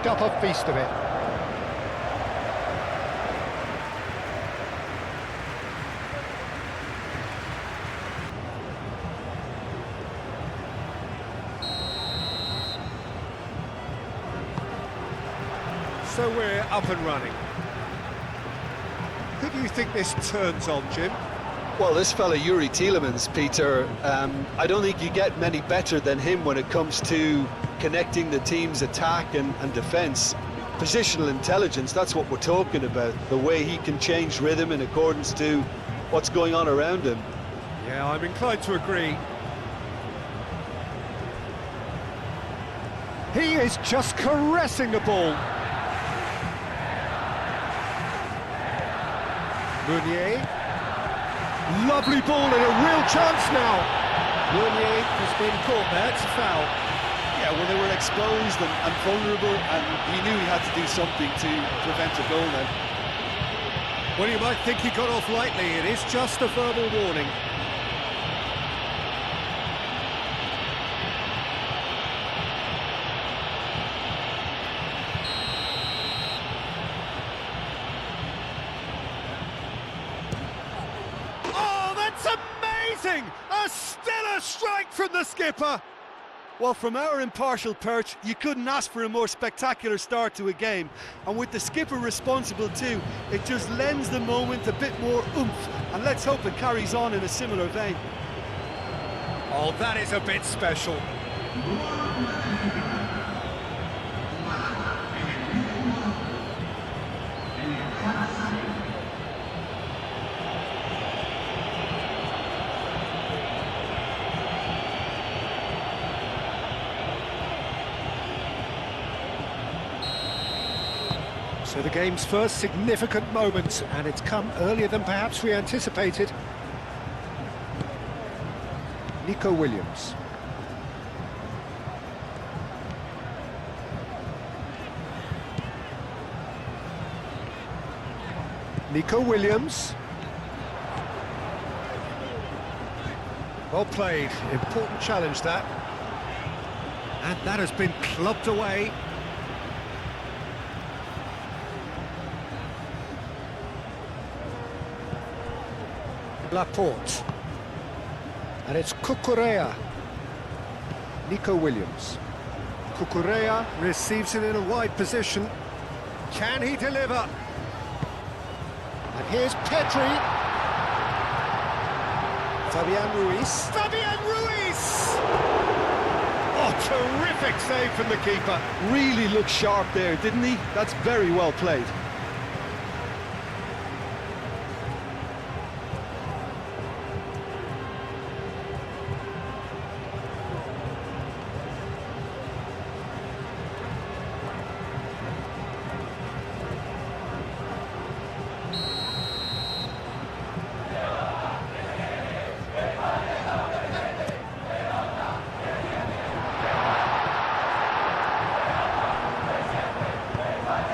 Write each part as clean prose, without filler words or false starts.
dished up a feast of it. So we're up and running. Who do you think this turns on, Jim? Well, this fella Yuri Tielemans, Peter, I don't think you get many better than him when it comes to connecting the team's attack and defence. Positional intelligence, that's what we're talking about. The way he can change rhythm in accordance to what's going on around him. Yeah, I'm inclined to agree. He is just caressing the ball. Meunier. Lovely ball and a real chance now. Meunier has been caught there, it's a foul. Yeah, well, they were exposed and vulnerable, and he knew he had to do something to prevent a goal then. Well, you might think he got off lightly, it is just a verbal warning. A stellar strike from the skipper! Well, from our impartial perch, you couldn't ask for a more spectacular start to a game. And with the skipper responsible too, it just lends the moment a bit more oomph. And let's hope it carries on in a similar vein. Oh, that is a bit special. So the game's first significant moment, and it's come earlier than perhaps we anticipated. Nico Williams. Nico Williams. Well played, important challenge that. And that has been clubbed away. Laporte. And it's Cucurella. Nico Williams. Cucurella receives it in a wide position. Can he deliver? And here's Pedri. Fabian Ruiz. Fabian Ruiz! Oh, terrific save from the keeper. Really looked sharp there, didn't he? That's very well played.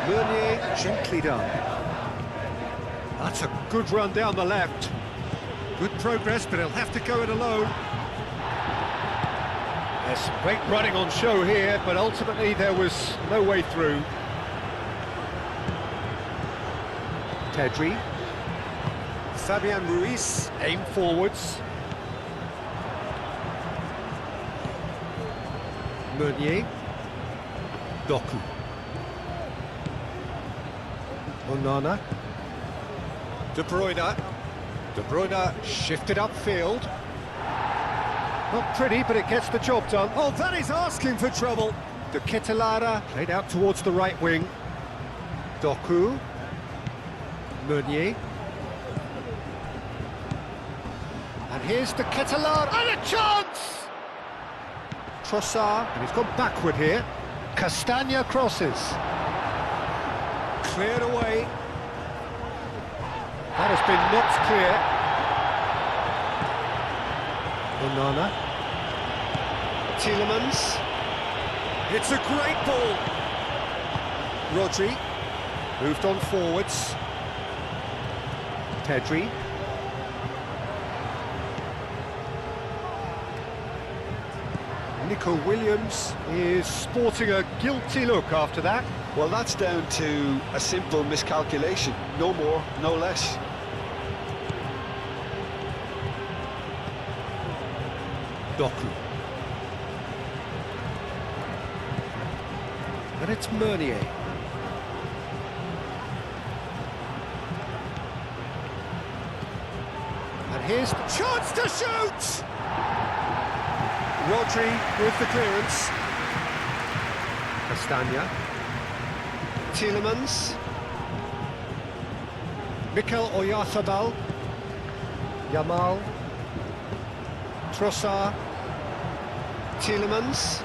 Meunier, gently done. That's a good run down the left. Good progress, but he'll have to go it alone. There's some great running on show here, but ultimately there was no way through. Pedri. Fabian Ruiz, aim forwards. Meunier. Doku. Onana. De Bruyne. De Bruyne shifted upfield. Not pretty, but it gets the job done. Oh, that is asking for trouble. De Ketelaere played out towards the right wing. Doku. Meunier. And here's De Ketelaere. And a chance! Trossard, and he's gone backward here. Castagna crosses. Cleared away. That has been knocked clear. Onana. Tielemans. It's a great ball. Rodri. Moved on forwards. Pedri. Nico Williams is sporting a guilty look after that. Well, that's down to a simple miscalculation. No more, no less. Doku. And it's Meunier. And here's the chance to shoot! Rodri with the clearance. Castagna. Tielemans. Mikel Oyarzabal. Yamal. Trossard. Tielemans.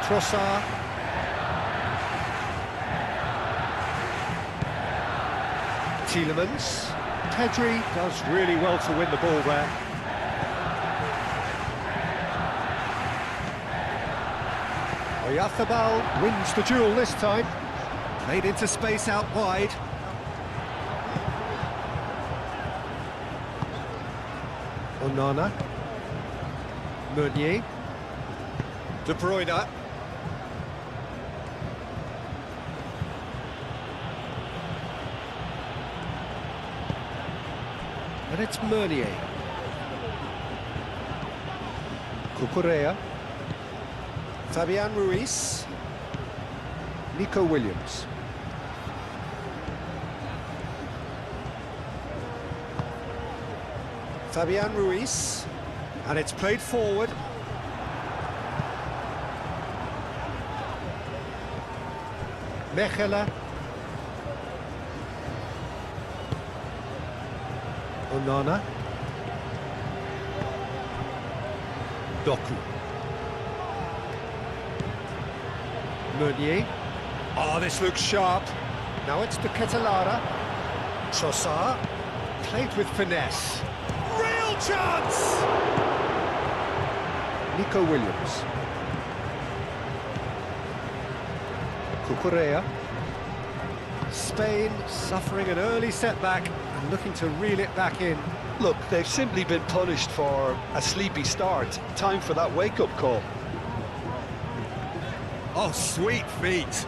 Trossard. Tielemans. Pedri does really well to win the ball there. Oyarzabal wins the duel this time. Played into space out wide. Onana. Meunier. De Bruyne. And it's Meunier. Cucurella. Fabian Ruiz. Nico Williams. Fabian Ruiz. And it's played forward. Mechelen. Onana. Doku. Meunier. Oh, this looks sharp. Now it's to Ketelara. Trossard. Played with finesse. Real chance! Nico Williams. Cucurella. Spain suffering an early setback and looking to reel it back in. Look, they've simply been punished for a sleepy start. Time for that wake-up call. Oh, sweet feet.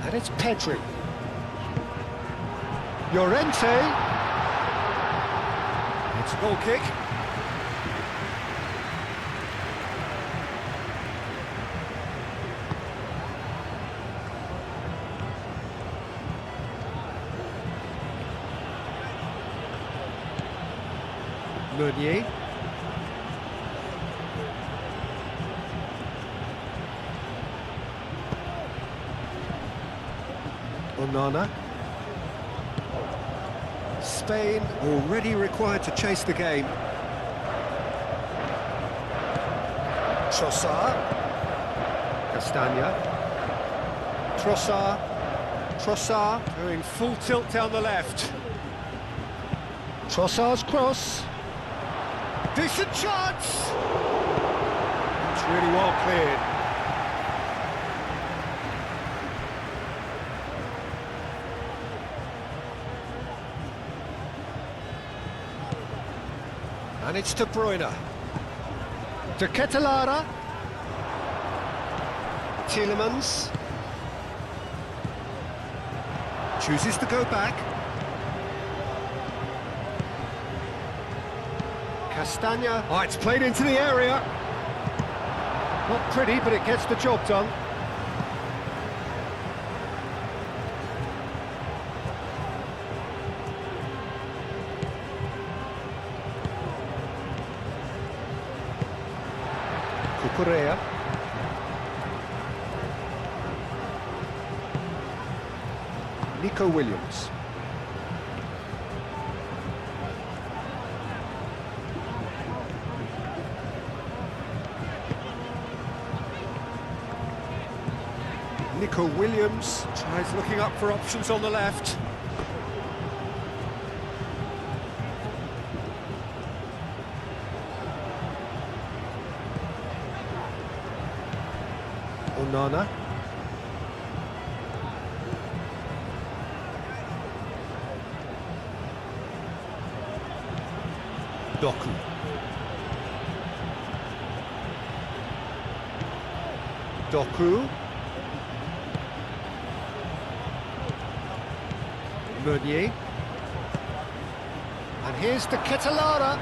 And it's Pedri. Llorente. It's a goal kick. Meunier. Onana. Spain already required to chase the game. Trossard. Castagna. Trossard. Trossard doing full tilt down the left. Trossard's cross. Decent chance! It's really well cleared. And it's De Bruyne. To Ketelara. Tielemans. Chooses to go back. Castagna. Oh, it's played into the area. Not pretty, but it gets the job done. Cucurella. Nico Williams. Nico Williams tries looking up for options on the left. Onana. Doku. Doku. Meunier. And here's the Ketelara.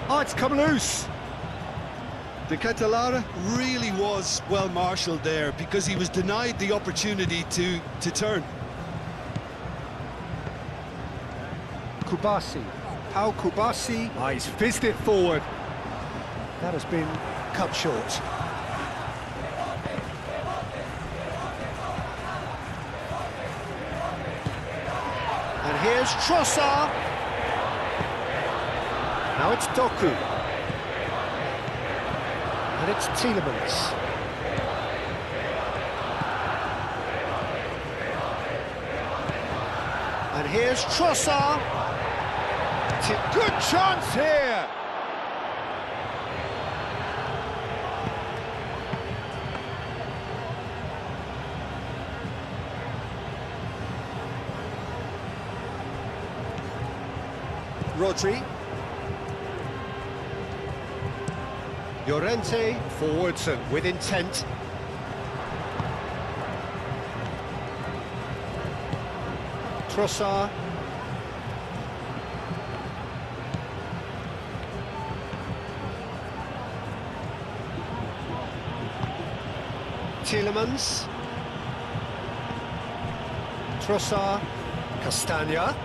Oh, it's come loose. De Ketelara really was well marshalled there because he was denied the opportunity to turn. Kubasi. Pau Kubasi. Oh, he's fizzed it forward. That has been cut short. And here's Trossard. Now it's Doku. And it's Tielemans. And here's Trossard. Good chance here. Rodri. Llorente forwards and with intent. Trossard. Tielemans. Trossard. Castagna.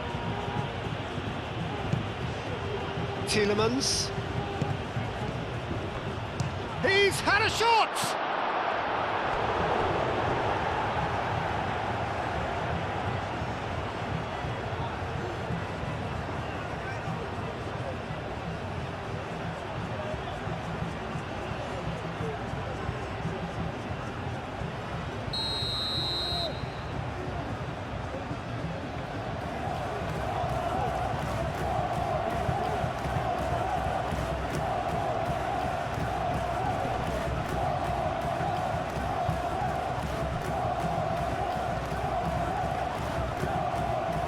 Tielemans. He's had a shot!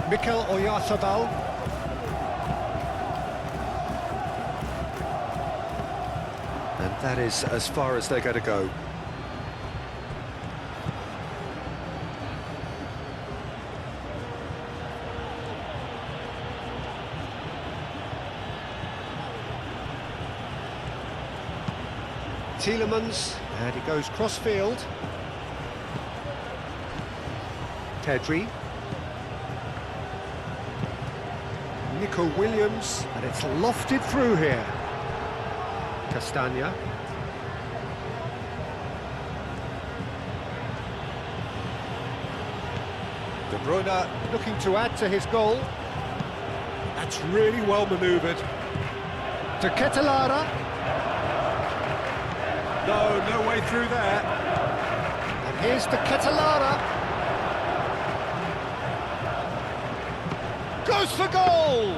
Mikel Oyarzabal. And that is as far as they're going to go. Tielemans, and he goes cross-field. Pedri. Nico Williams, and it's lofted through here. Castagna. De Bruyne looking to add to his goal. That's really well manoeuvred. To Ketelara. No way through there. And here's the Ketelara. Goes for goal!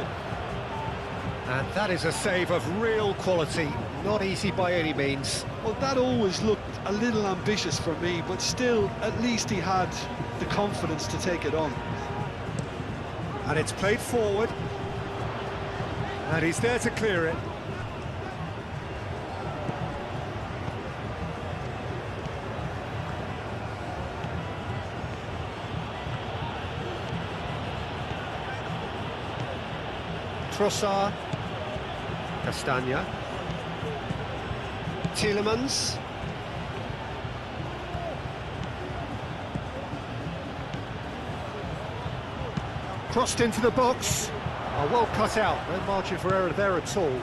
And that is a save of real quality, not easy by any means. Well, that always looked a little ambitious for me, but still, at least he had the confidence to take it on. And it's played forward. And he's there to clear it. Trossard, Castagna, Tielemans, crossed into the box. Oh, well cut out, no margin for error there at all.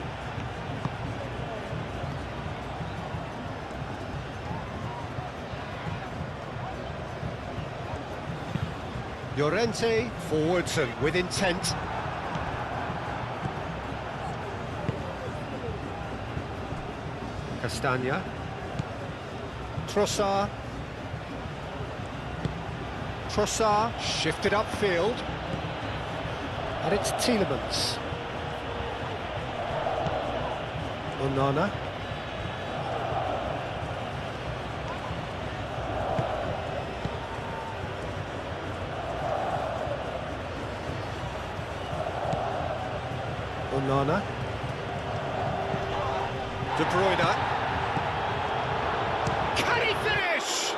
Llorente, forwards and with intent. Castagna. Trossard. Trossard shifted upfield. And it's Tielemans. Onana. Onana. De Bruyne. Can he finish?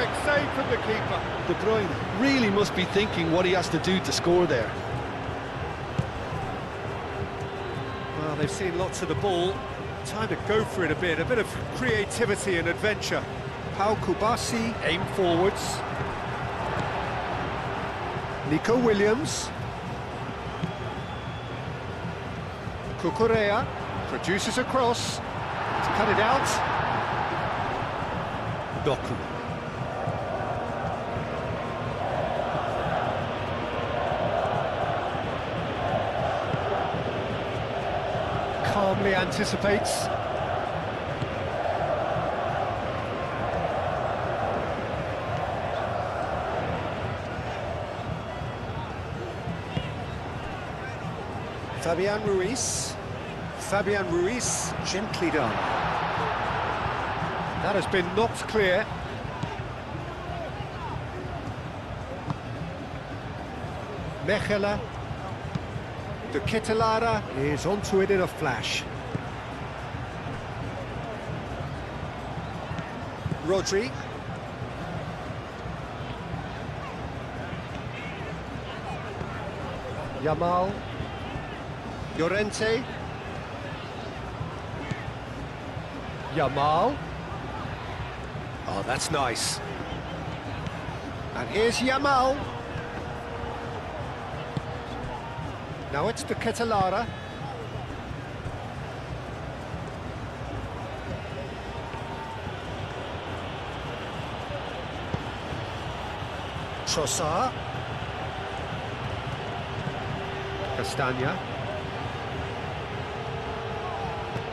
perfect save from the keeper. De Bruyne really must be thinking what he has to do to score there. Well, they've seen lots of the ball. Time to go for it a bit of creativity and adventure. Pau Kubasi, aim forwards. Nico Williams. Cucurella produces a cross. He's cut it out. Doku. Calmly anticipates. Fabian Ruiz. Fabian Ruiz, gently done. That has been knocked clear. Mechela. De Ketelaere is onto it in a flash. Rodri. Yamal. Llorente. Yamal. Oh, that's nice. And here's Yamal. Now it's the Ketelaere. Trossard. Castagna.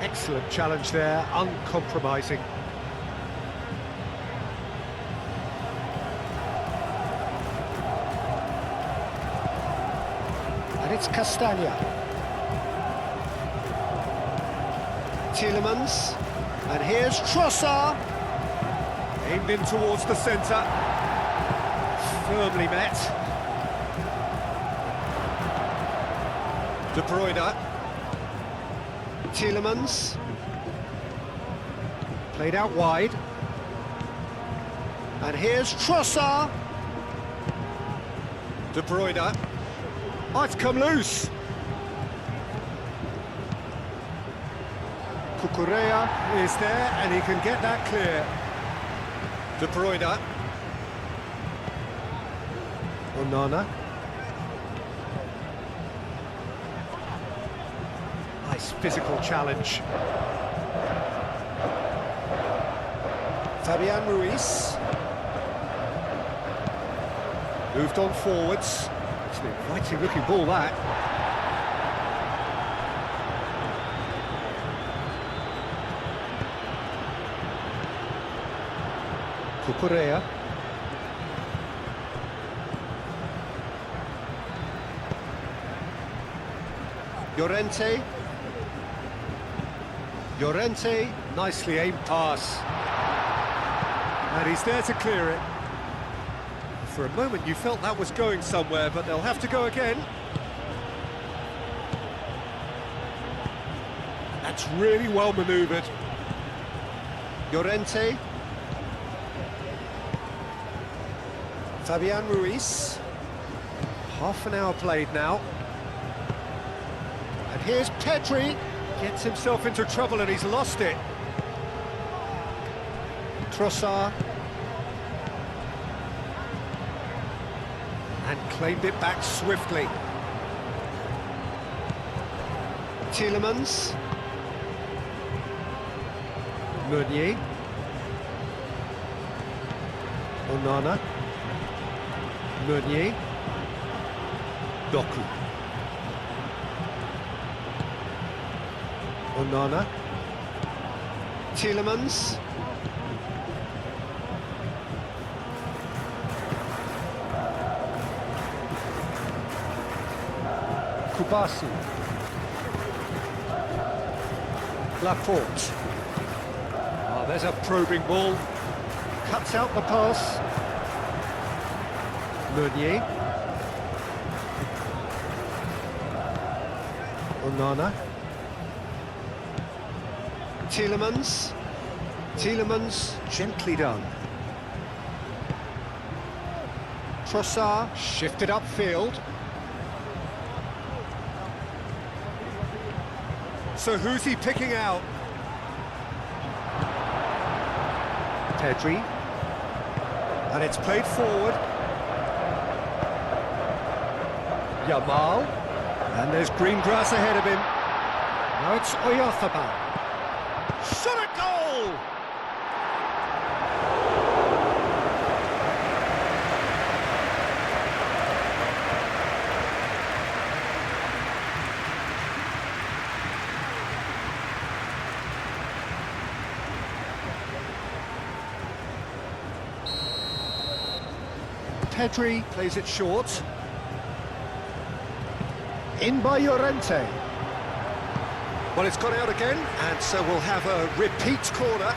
Excellent challenge there, uncompromising. And it's Castagna. Tielemans. And here's Trossard. Aimed in towards the centre. Firmly met. De Bruyne. Tielemans. Played out wide. And here's Trossard. De Bruyne. Oh, it's come loose. Cucurella is there, and he can get that clear. De Bruyne. Onana. Nice physical challenge. Fabian Ruiz. Moved on forwards. It's an inviting looking ball, that. Cucurella. Llorente. Llorente, nicely aimed pass. And he's there to clear it. For a moment you felt that was going somewhere, but they'll have to go again. That's really well manoeuvred. Llorente. Fabian Ruiz. Half an hour played now. And here's Pedri. Gets himself into trouble and he's lost it. Trossard. And claimed it back swiftly. Tielemans. Meunier. Onana. Meunier. Doku. Onana. Tielemans. Kubasi. Laporte. Oh, there's a probing ball. Cuts out the pass. Meunier. Onana. Tielemans. Tielemans, gently done. Trossard shifted upfield. So who's he picking out? Pedri. And it's played forward. Yamal. And there's green grass ahead of him. Now it's Oyarzabal. Shot a goal! Pedri Plays it short. in by Llorente. Well, it's gone out again, and so we'll have a repeat corner.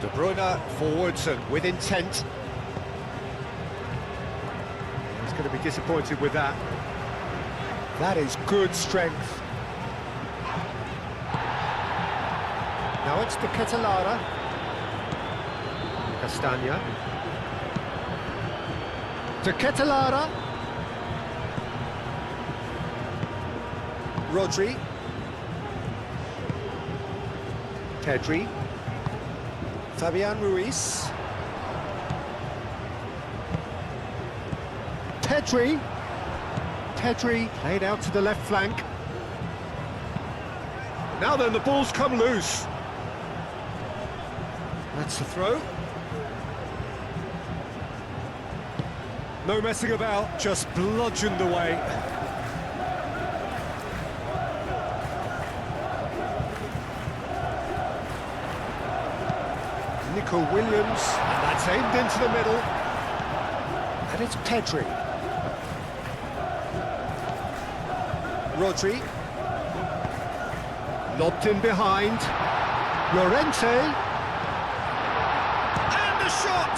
De Bruyne forwards and with intent. He's going to be disappointed with that. That is good strength. Now it's to Ketelara. Castagna. To Ketelara. Rodri. Pedri. Fabian Ruiz. Pedri. Pedri played out to the left flank. Now then, the ball's come loose. That's the throw. No messing about, just bludgeoned away. Nico Williams. And that's aimed into the middle. And it's Pedri. Rodri. Lobbed in behind. Llorente. And the shot!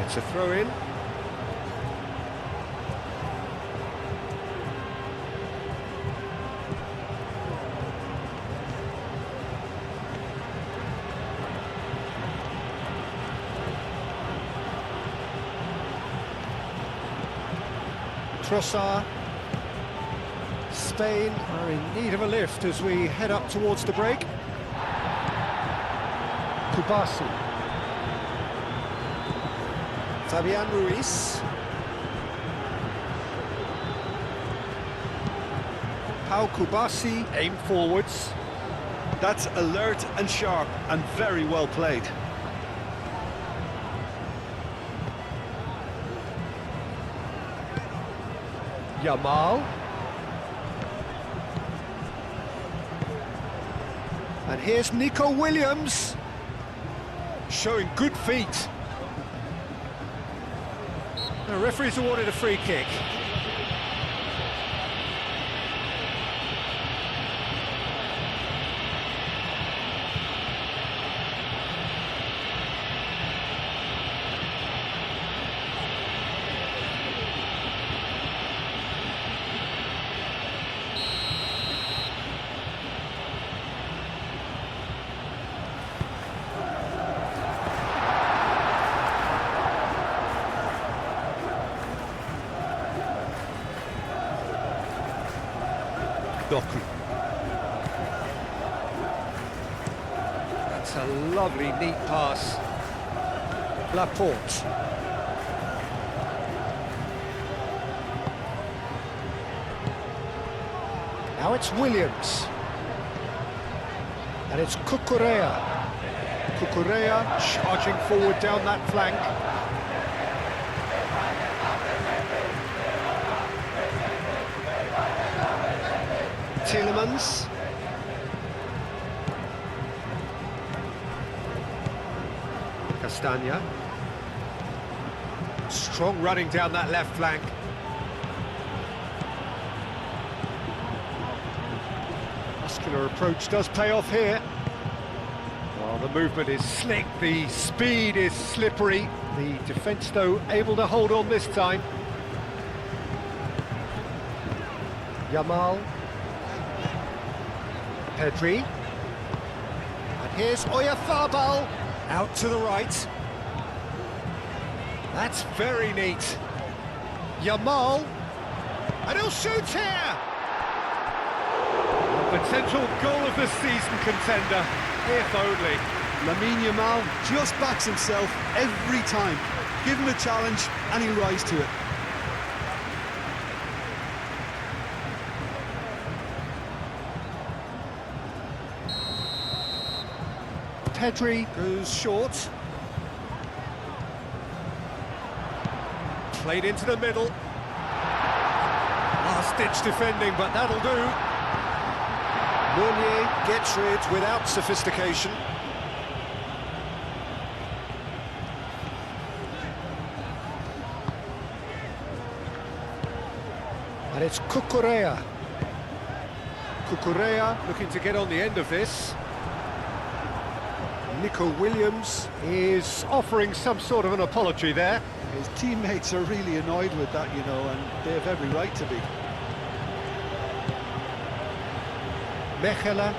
It's a throw-in. Trossard. Spain are in need of a lift as we head up towards the break. Kubasi. Fabian Ruiz. Pau Kubasi. Aim forwards. That's alert and sharp and very well played. Yamal. And here's Nico Williams. Showing good feet. The referee's awarded a free kick. Doku. That's a lovely, neat pass. Laporte. Now it's Williams. And it's Cucurella. Cucurella charging forward down that flank. Tielemans. Castagna. Strong running down that left flank. Muscular approach does pay off here. Well, the movement is slick, the speed is slippery. The defence, though, able to hold on this time. Yamal. Pedri. And here's Oyarzabal. Out to the right. That's very neat. Yamal. And he'll shoot here! A potential goal of the season contender, if only. Lamine Yamal just backs himself every time. Give him a challenge and he'll rise to it. Pedri goes short. Played into the middle. Last-ditch defending, but that'll do. Meunier gets rid without sophistication. And it's Cucurella. Cucurella looking to get on the end of this. Nico Williams is offering some sort of an apology there. His teammates are really annoyed with that, you know, and they have every right to be. Mechela.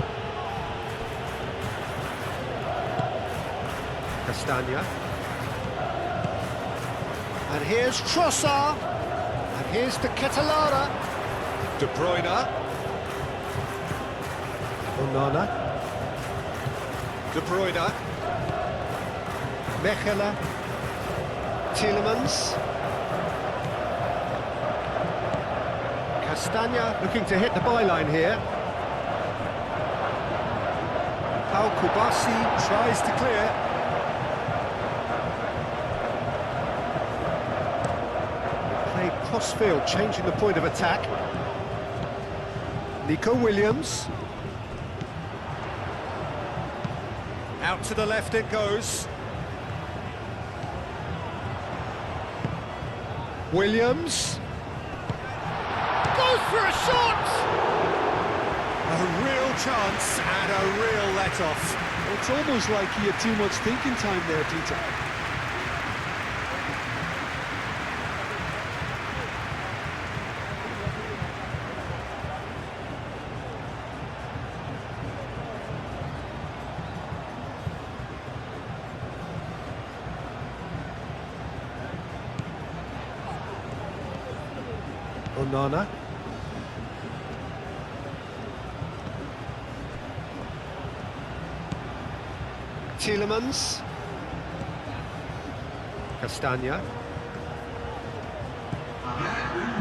Castagna. And here's Trossard. And here's the Ketelara. De Bruyne. Onana. De Bruyne. Mechela. Tielemans. Castagna looking to hit the byline here. Pau Kubasi tries to clear. Played cross-field, changing the point of attack. Nico Williams. Out to the left it goes. Williams. Goes for a shot! A real chance and a real let-off. It's almost like he had too much thinking time there, Peter. Onana. Tielemans. Castagna.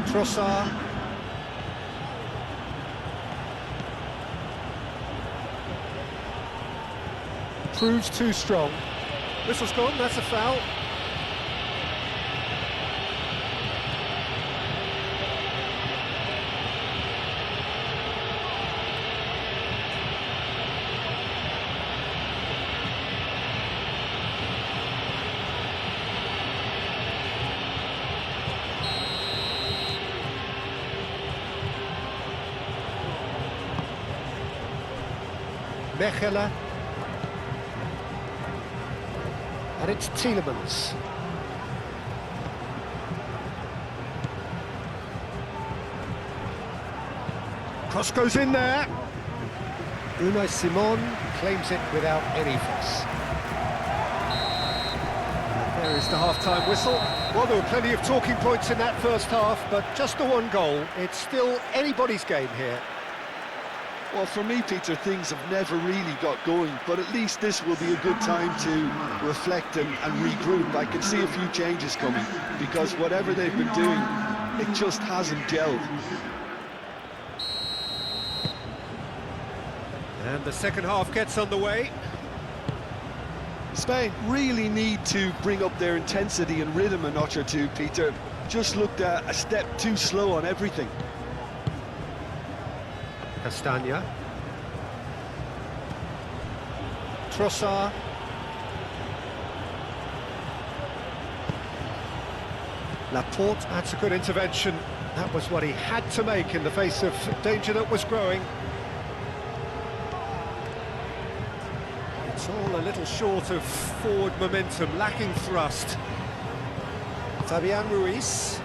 Trossard. Proves too strong. Whistle's gone, that's a foul. Mechela. And it's Tielemans. Cross goes in there. Unai Simon claims it without any fuss. There is the half-time whistle. Well, there were plenty of talking points in that first half, but just the one goal. It's still anybody's game here. Well, for me, Peter, things have never really got going, but at least this will be a good time to reflect and regroup. I can see a few changes coming, because whatever they've been doing, it just hasn't gelled. And the second half gets underway. Spain really need to bring up their intensity and rhythm a notch or two, Peter. Just looked a step too slow on everything. Castagna. Trossard. Laporte, that's a good intervention. That was what he had to make in the face of danger that was growing. It's all a little short of forward momentum, lacking thrust. Fabian Ruiz.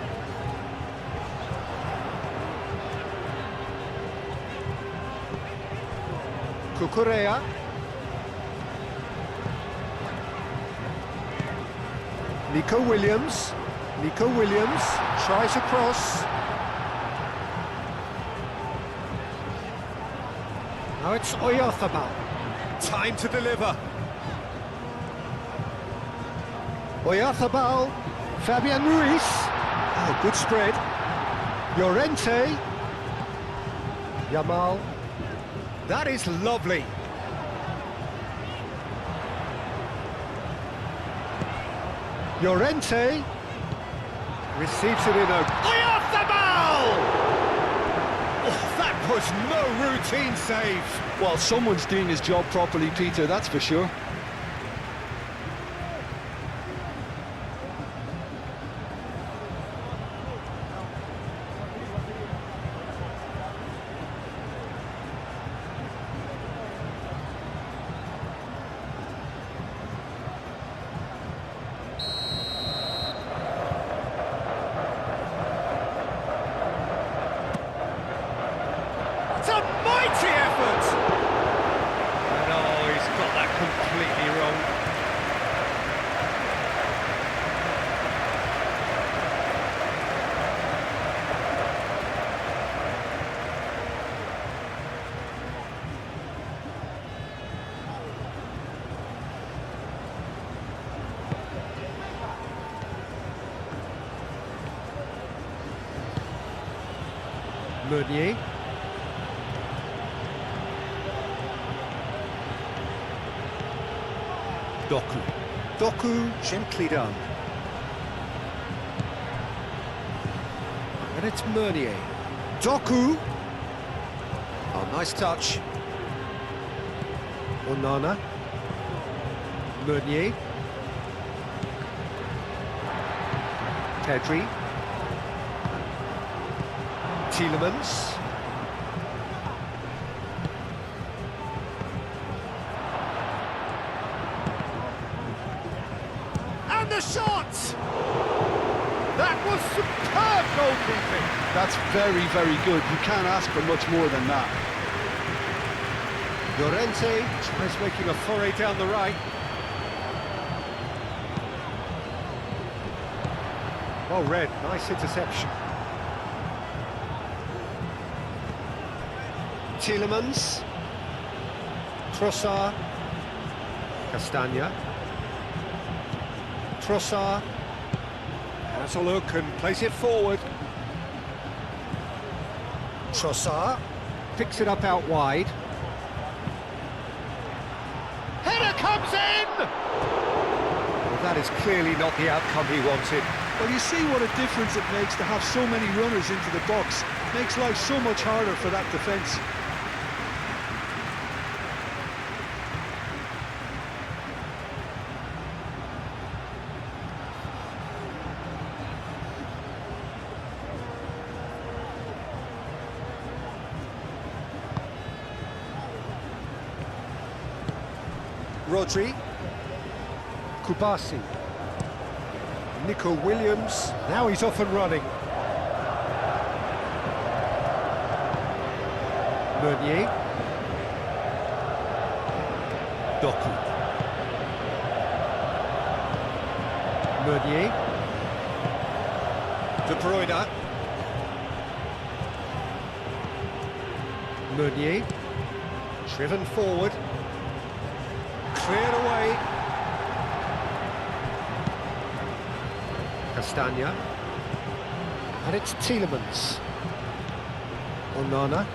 Cucurella. Nico Williams. Nico Williams tries a cross. Now it's Oyarzabal. Time to deliver. Oyarzabal. Fabian Ruiz. Oh, good spread. Llorente. Yamal. That is lovely. Llorente receives it in a... Oyarzabal! Oh, that was no routine save. Well, someone's doing his job properly, Peter, that's for sure. It's a mighty effort! And oh, he's got that completely wrong. Meunier. Doku. Doku, gently done. And it's Meunier. Doku. Oh, nice touch. Onana. Meunier. Pedri. Tielemans. And the shot! That was superb goalkeeping. That's very, very good. You can't ask for much more than that. Llorente tries making a foray down the right. Well read, nice interception. Tielemans. Trossard. Castagna. Trossard. Has a look and plays it forward. Trossard picks it up out wide. Header comes in! Well, that is clearly not the outcome he wanted. Well, you see what a difference it makes to have so many runners into the box. Makes life so much harder for that defence. Rodri. Kubasi. Nico Williams. Now he's off and running. Meunier. Doku. Meunier. De Bruyne. Meunier. Driven forward. Cleared away. Castagna. And it's Tielemans. Onana.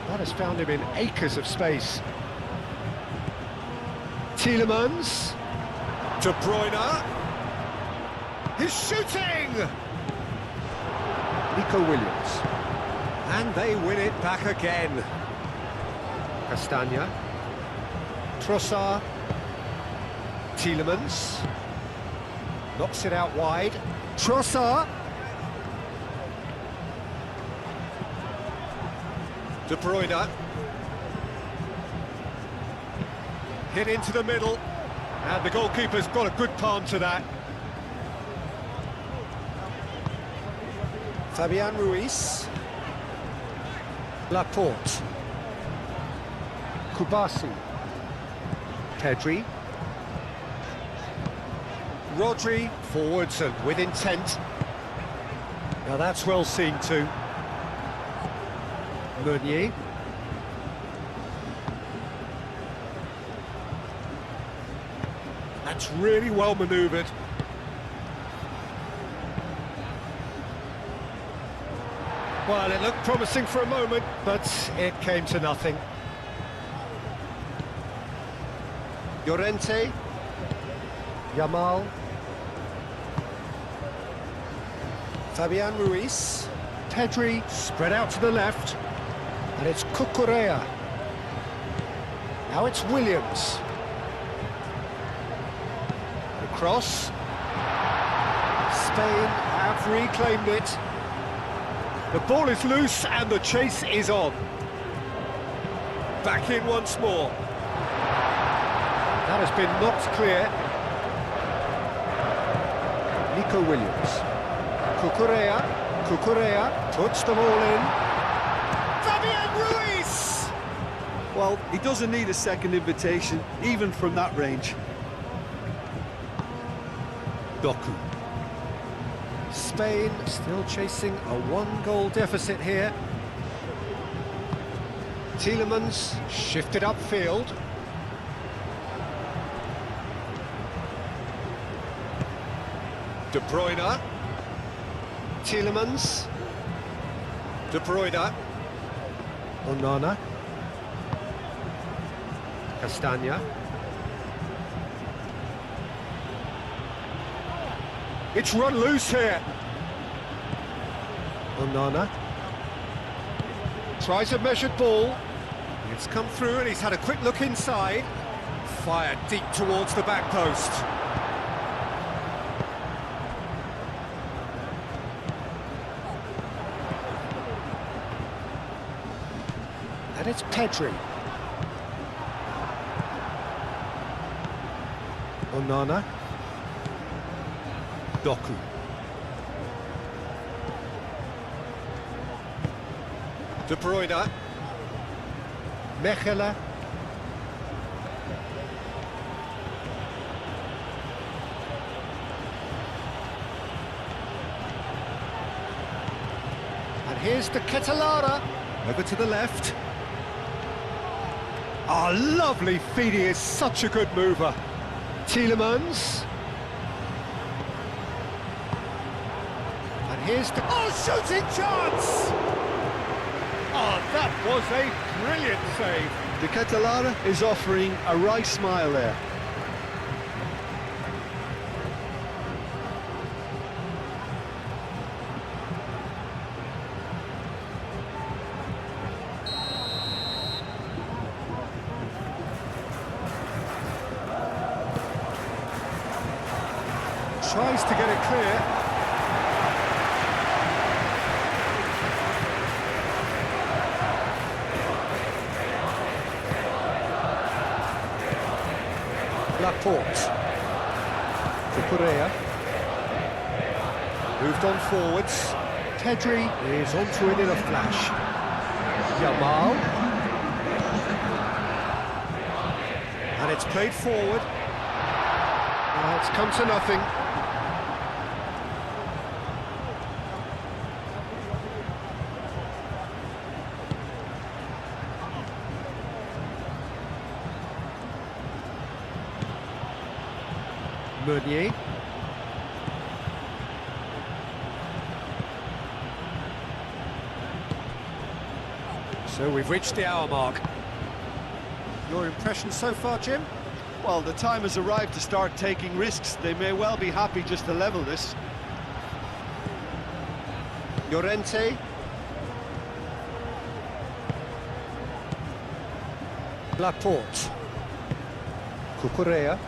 That has found him in acres of space. Tielemans. De Bruyne. He's shooting! Nico Williams. And they win it back again. Castagna. Trossard. Tielemans. Knocks it out wide. Trossard. De Bruyne. Hit into the middle. And the goalkeeper's got a good palm to that. Fabian Ruiz. Laporte. Kubasi. Pedri. Rodri, forwards and with intent. Now that's well seen too. Meunier. That's really well manoeuvred. Well, it looked promising for a moment, but it came to nothing. Llorente. Yamal. Fabian Ruiz. Pedri spread out to the left. And it's Cucurella. Now it's Williams. The cross. Spain have reclaimed it. The ball is loose and the chase is on. Back in once more. That has been knocked clear. Nico Williams. Cucurella puts the ball in. Fabian Ruiz! Well, he doesn't need a second invitation, even from that range. Doku. Spain still chasing a one-goal deficit here. Tielemans shifted upfield. De Bruyne. Tielemans. De Bruyne. Onana. Castagna. It's run loose here. Onana. Tries a measured ball. It's come through and he's had a quick look inside. Fired deep towards the back post. And it's Pedri. Onana. Doku. De Bruyne. Mechelen. And here's the Ketelara. Over to the left. Oh, lovely feed, he is such a good mover. Tielemans. And here's the... Oh, shooting chance! Oh, that was a brilliant save. The Ketelara is offering a wry smile there. Tries to get it clear. Laporte. Cucurella. Moved on forwards. Pedri is onto it in a flash. Yamal. And it's played forward. It's come to nothing. Meunier. So we've reached the hour mark. Your impression so far, Jim? Well, the time has arrived to start taking risks. They may well be happy just to level this. Llorente. Laporte. Cucurella.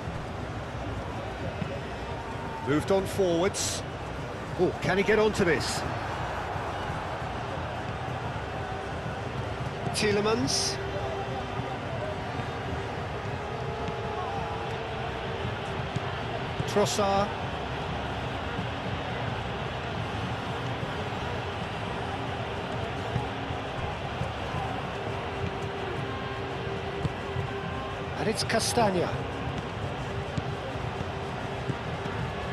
Moved on forwards. Oh, can he get onto this? Tielemans. Trossard. And it's Castagna.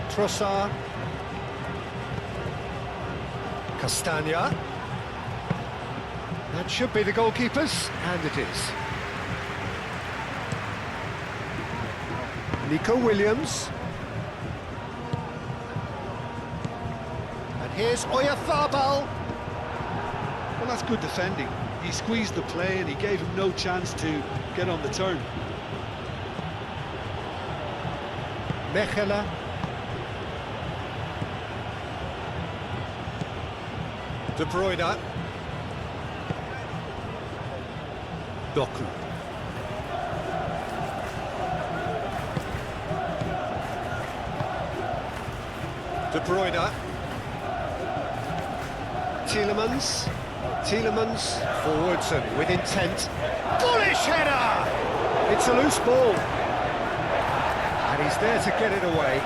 Trossard. Castagna. That should be the goalkeepers, and it is. Nico Williams. And here's Oyarzabal. Well, that's good defending. He squeezed the play and he gave him no chance to get on the turn. Mechela. De Bruyne. Doku. De Bruyne. Tielemans. Tielemans forwards and with intent. Bullish header! It's a loose ball. And he's there to get it away.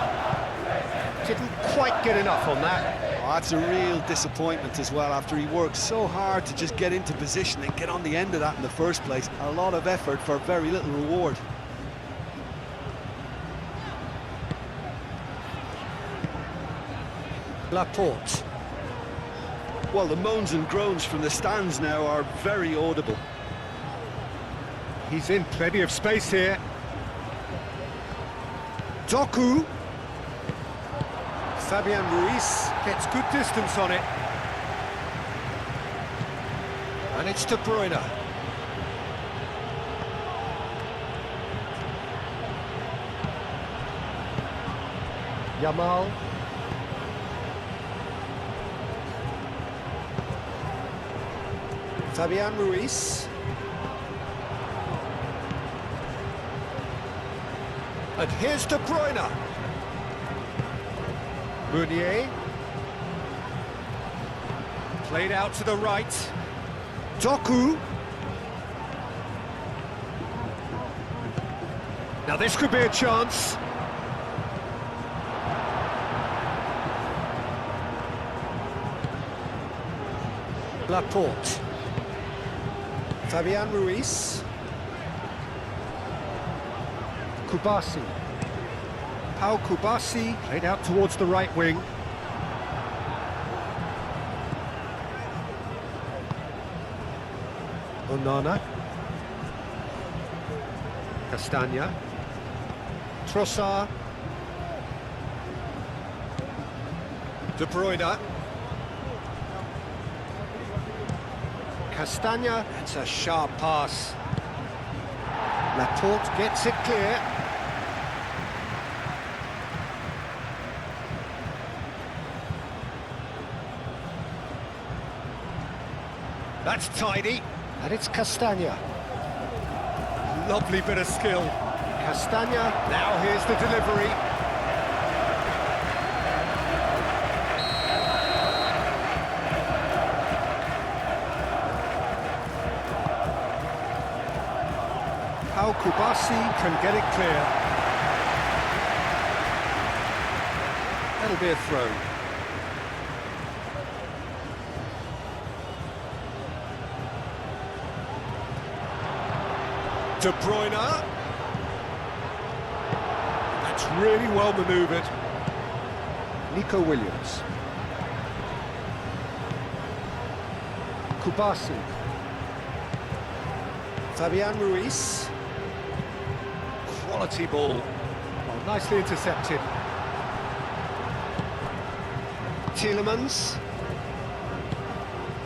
Didn't quite get enough on that. Oh, that's a real disappointment as well, after he worked so hard to just get into position and get on the end of that in the first place. A lot of effort for very little reward. Laporte. Well, the moans and groans from the stands now are very audible. He's in plenty of space here. Doku. Fabian Ruiz gets good distance on it. And it's De Bruyne. Yamal. Fabian Ruiz. And here's De Bruyne. Meunier. Played out to the right. Doku. Now this could be a chance. Laporte. Fabian Ruiz. Kubasi. Pau Kubasi played out towards the right wing. Onana. Castagna. Trossard. De Bruyne. Castagna, it's a sharp pass. Laporte gets it clear. That's tidy. And it's Castagna. Lovely bit of skill. Castagna, now here's the delivery. Pau Kubasi can get it clear. That'll be a throw. De Bruyne. That's really well manoeuvred. Nico Williams. Kubasi. Fabian Ruiz. Quality ball. Well, nicely intercepted. Tielemans.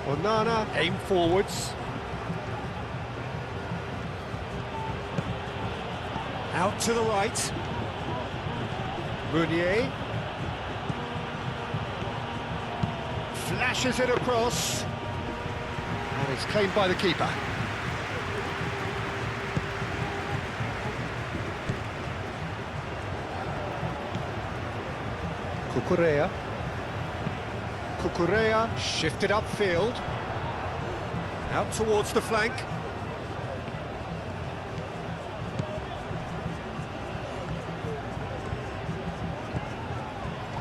Onana, aim forwards. Out to the right. Meunier. Flashes it across. And it's claimed by the keeper. Cucurella shifted upfield. Out towards the flank.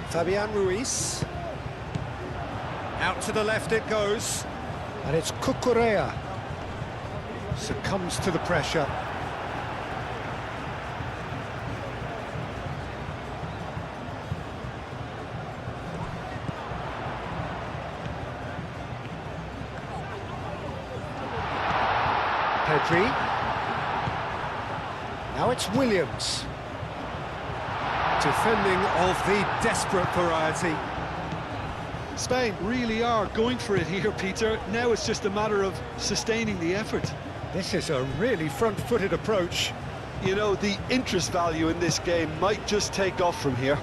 Fabian Ruiz. Out to the left it goes. And it's Cucurella. Succumbs to the pressure. Pedri. Now it's Williams. Defending of the desperate variety. Spain really are going for it here, Peter. Now it's just a matter of sustaining the effort. This is a really front-footed approach. You know, the interest value in this game might just take off from here.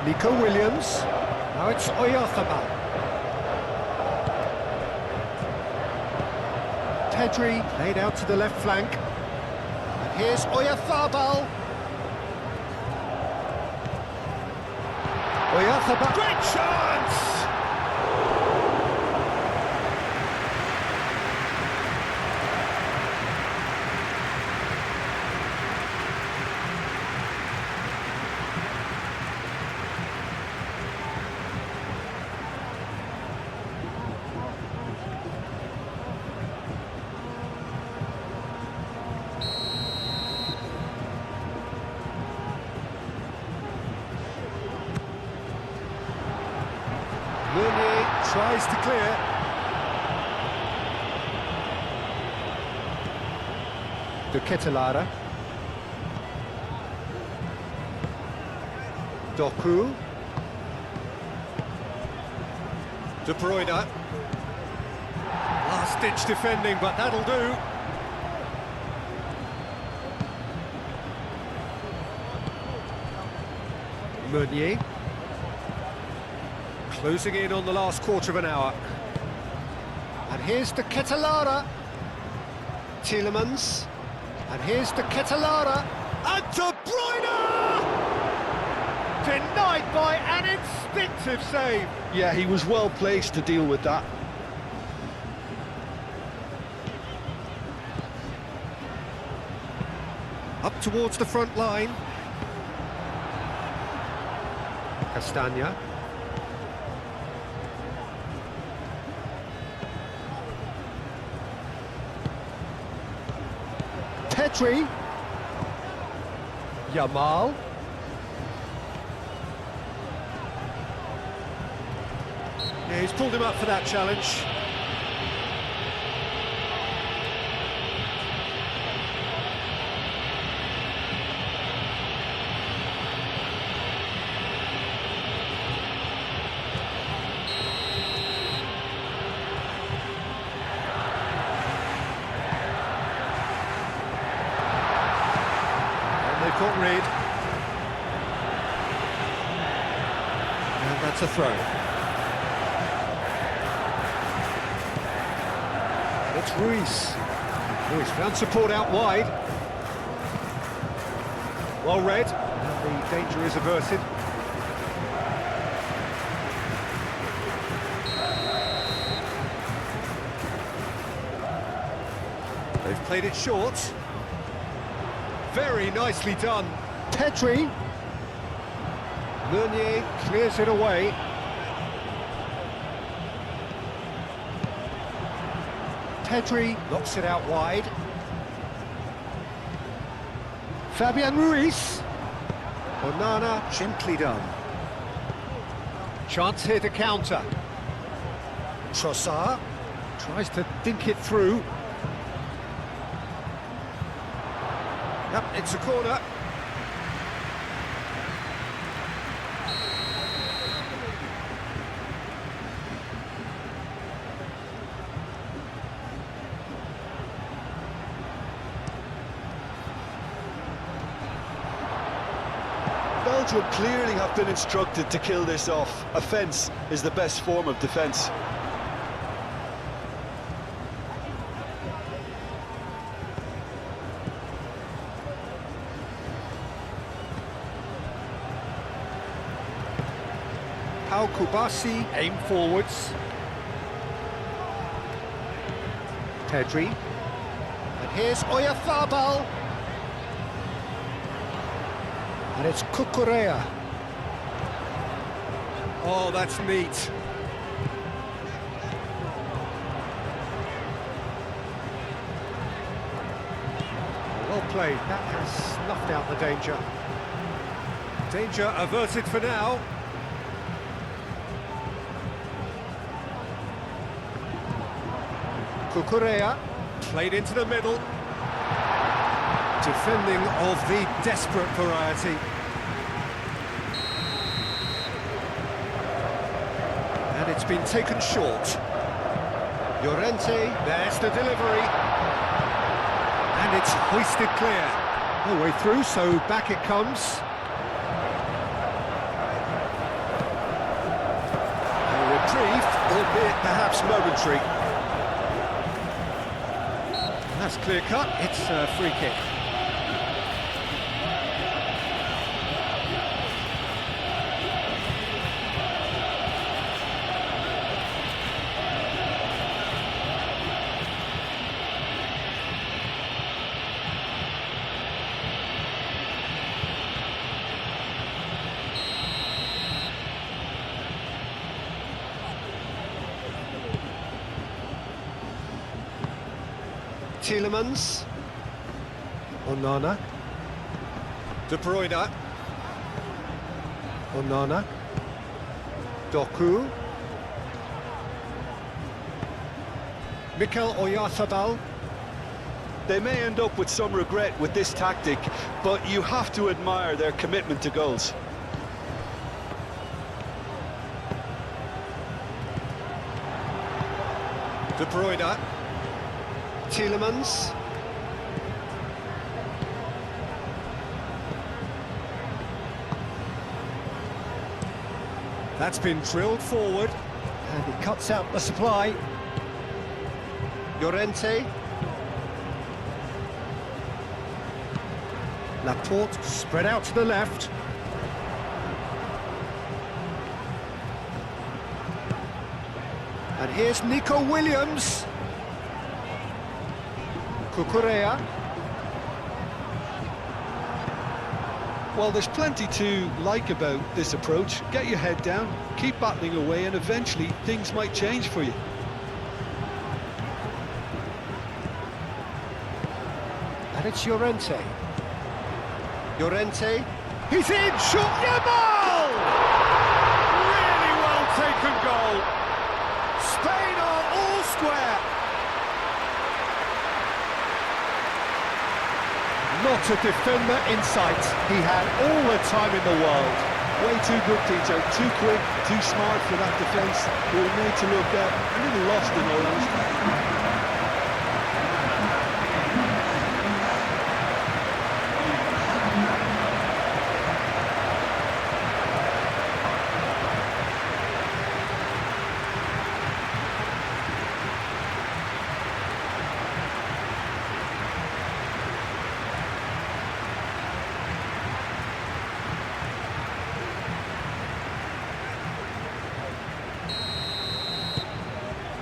Nico Williams. Now it's Oyarzabal. Pedri laid out to the left flank. And here's Oyarzabal. Oyarzabal. Great chance! Meunier tries to clear. De Ketelaere. Doku. De Bruyne. Last-ditch defending, but that'll do. Meunier. Closing in on the last quarter of an hour. And here's De Ketelaere. Tielemans. And here's De Ketelaere. And De Bruyne! Denied by an instinctive save. Yeah, he was well placed to deal with that. Up towards the front line. Castagna. Pedri. Yamal. Yeah, he's pulled him up for that challenge. They've got rid. And that's a throw. And it's Ruiz. Ruiz found support out wide. Well read. And the danger is averted. They've played it short. Very nicely done. Pedri. Meunier clears it away. Pedri knocks it out wide. Fabian Ruiz. Onana, gently done. Chance here to counter. Trossard tries to dink it through. Yep, it's a corner. Belgium clearly have been instructed to kill this off. Offence is the best form of defence. Pau Kubasi aim forwards. Pedri. And here's Oyarzabal. And it's Cucurella. Oh, that's neat. Well played. That has snuffed out the danger. Danger averted for now. Cucurella, played into the middle. Defending of the desperate variety. And it's been taken short. Llorente, there's the delivery. And it's hoisted clear. No way through, so back it comes. A reprieve, albeit perhaps momentary. That's clear cut, it's a free kick. Tielemans, Onana, De Bruyne, Onana, Doku, Mikel Oyarzabal. They may end up with some regret with this tactic, but you have to admire their commitment to goals. De Bruyne, Tielemans. That's been drilled forward, and he cuts out the supply. Llorente. Laporte spread out to the left. And here's Nico Williams. Cucurella. Well, there's plenty to like about this approach. Get your head down, keep battling away, and eventually things might change for you. And it's Llorente. Llorente. He's in! Shot! Yamal! Really well taken goal. Spain are all square. Not a defender in sight. He had all the time in the world. Way too good, Peter. Too quick, too smart for that defence. They were made to look a little lost in all honesty.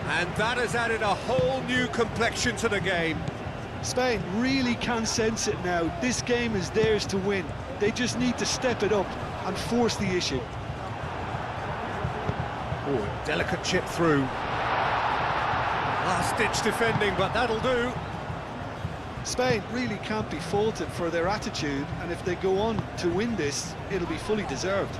And that has added a whole new complexion to the game. Spain really can sense it now. This game is theirs to win. They just need to step it up and force the issue. Oh, delicate chip through. Last-ditch defending, but that'll do. Spain really can't be faulted for their attitude, and if they go on to win this, it'll be fully deserved.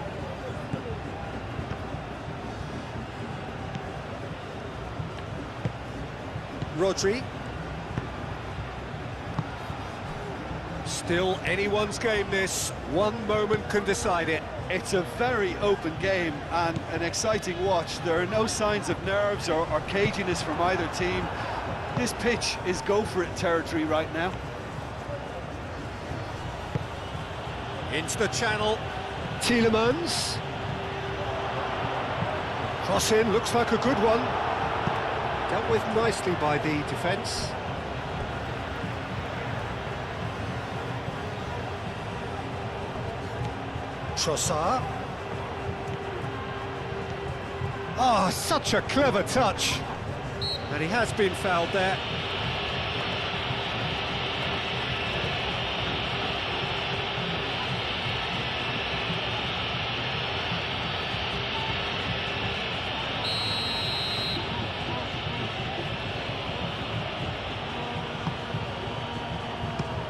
Rodri. Still anyone's game this. One moment can decide it. It's a very open game and an exciting watch. There are no signs of nerves or caginess from either team. This pitch is go-for-it territory right now. Into the channel. Tielemans. Cross in, looks like a good one. Dealt with nicely by the defence. Trossard. Ah, such a clever touch. And he has been fouled there.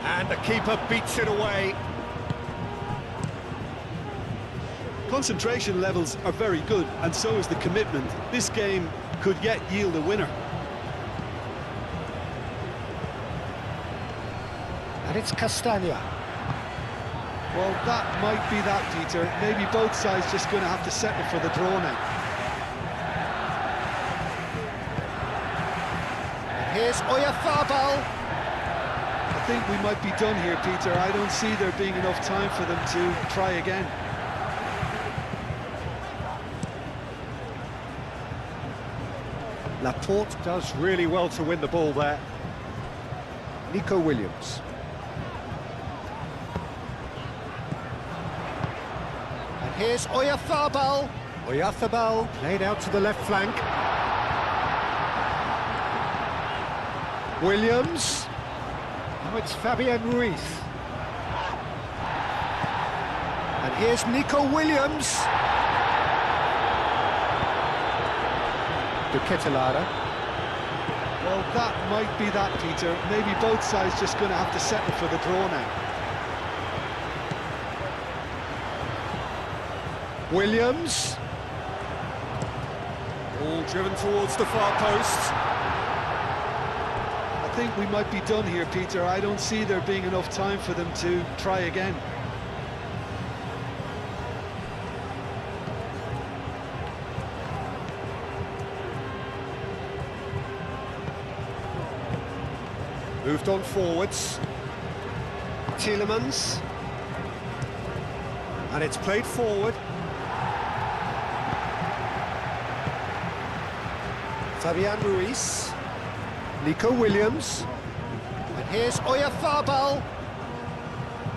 And the keeper beats it away. Concentration levels are very good, and so is the commitment. This game could yet yield a winner. And it's Castagna. Well, that might be that, Peter. Maybe both sides just going to have to settle for the draw now. And here's Oyarzabal. I think we might be done here, Peter. I don't see there being enough time for them to try again. Laporte does really well to win the ball there. Nico Williams. And here's Oyarzabal. Oyarzabal laid out to the left flank. Williams. Now it's Fabian Ruiz. And here's Nico Williams. Ketelada. Well, that might be that, Peter. Maybe both sides just going to have to settle for the draw now. Williams. All driven towards the far post. I think we might be done here, Peter. I don't see there being enough time for them to try again. Moved on forwards. Tielemans. And it's played forward. Fabian Ruiz. Nico Williams. And here's Oyarzabal.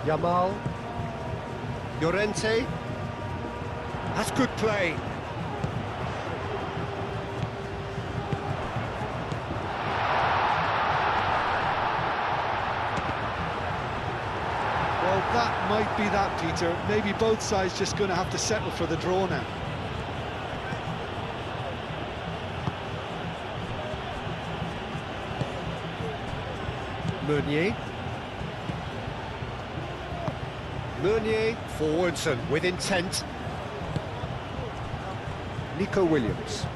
Yamal. Llorente. That's good play. That might be that, Peter. Maybe both sides just going to have to settle for the draw now. Meunier. Meunier forwards and with intent. Nico Williams.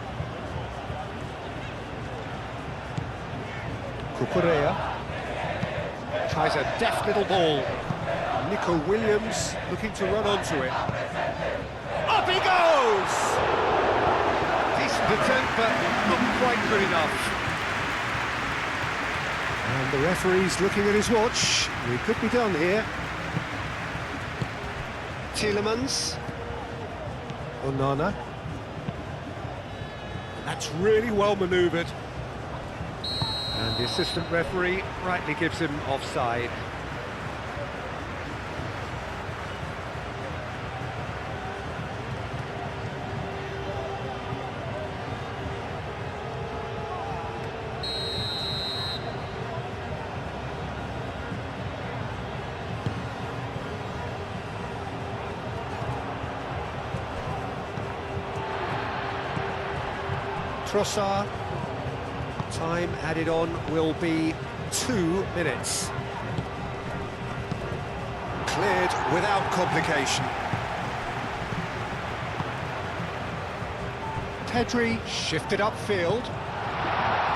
Cucurella. Tries a deft little ball. Nico Williams looking to run onto it. Up he goes! Decent attempt, but not quite good enough. And the referee's looking at his watch. We could be done here. Tielemans. Onana. That's really well manoeuvred. And the assistant referee rightly gives him offside. Trossard. Time added on will be 2 minutes. Cleared without complication. Pedri shifted upfield.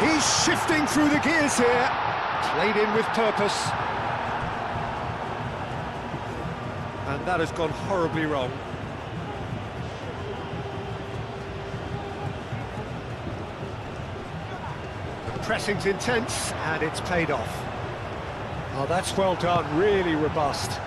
He's shifting through the gears here. Played in with purpose. And that has gone horribly wrong. Pressing's intense, and it's paid off. Oh, that's well done, really robust.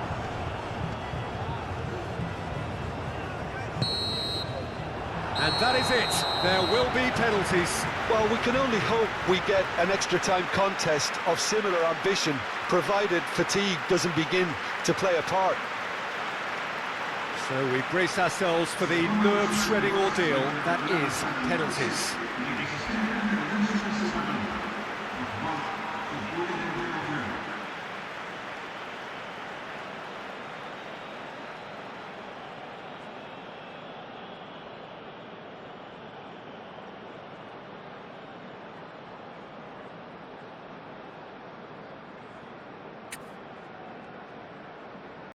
And that is it. There will be penalties. Well, we can only hope we get an extra time contest of similar ambition, provided fatigue doesn't begin to play a part. So we brace ourselves for the nerve-shredding ordeal that is penalties.